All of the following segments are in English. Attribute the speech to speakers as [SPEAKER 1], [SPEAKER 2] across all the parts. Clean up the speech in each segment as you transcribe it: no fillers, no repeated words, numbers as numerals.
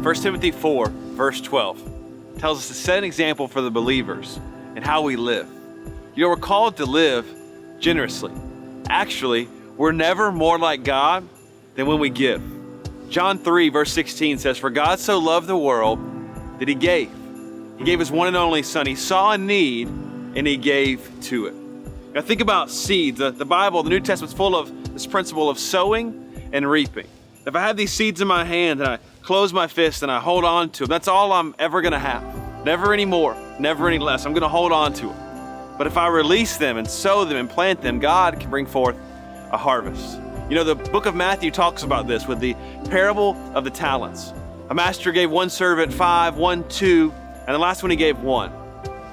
[SPEAKER 1] 1 Timothy 4, verse 12 tells us to set an example for the believers in how we live. You know, we're called to live generously. Actually, we're never more like God than when we give. John 3, verse 16 says, "For God so loved the world that he gave. He gave his one and only son. He saw a need and he gave to it." Now think about seeds. The Bible, the New Testament's full of this principle of sowing and reaping. If I have these seeds in my hand and I close my fist and I hold on to them, that's all I'm ever gonna have. Never any more, never any less. I'm gonna hold on to them. But if I release them and sow them and plant them, God can bring forth a harvest. You know, the book of Matthew talks about this with the parable of the talents. A master gave one servant 5, one 2, and the last one he gave 1.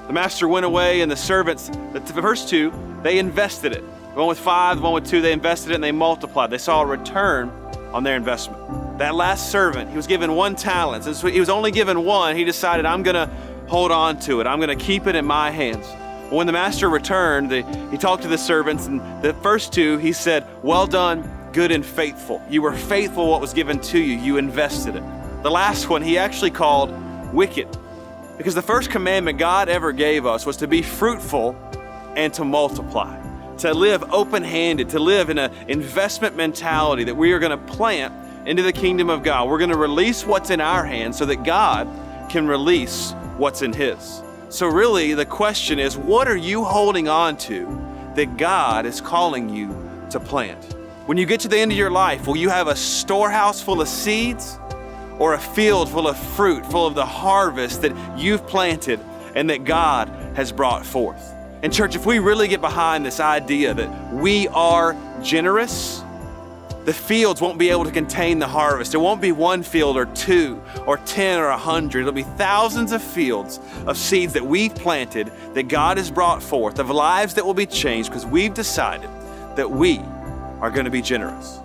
[SPEAKER 1] The master went away and the servants, the first 2, they invested it. The one with 5, the one with 2, they invested it and they multiplied. They saw a return on their investment. That last servant, he was given 1 talent. And so he was only given 1. He decided, I'm gonna hold on to it. I'm gonna keep it in my hands. When the master returned, he talked to the servants, and the first 2, he said, "Well done, good and faithful. You were faithful what was given to you. You invested it." The last one, he actually called wicked, because the first commandment God ever gave us was to be fruitful and to multiply, to live open-handed, to live in an investment mentality that we are gonna plant into the kingdom of God. We're gonna release what's in our hands so that God can release what's in his. So really the question is, what are you holding on to that God is calling you to plant? When you get to the end of your life, will you have a storehouse full of seeds or a field full of fruit, full of the harvest that you've planted and that God has brought forth? And church, if we really get behind this idea that we are generous, the fields won't be able to contain the harvest. It won't be 1 field or 2 or 10 or 100. It'll be thousands of fields of seeds that we've planted, that God has brought forth, of lives that will be changed because we've decided that we are going to be generous.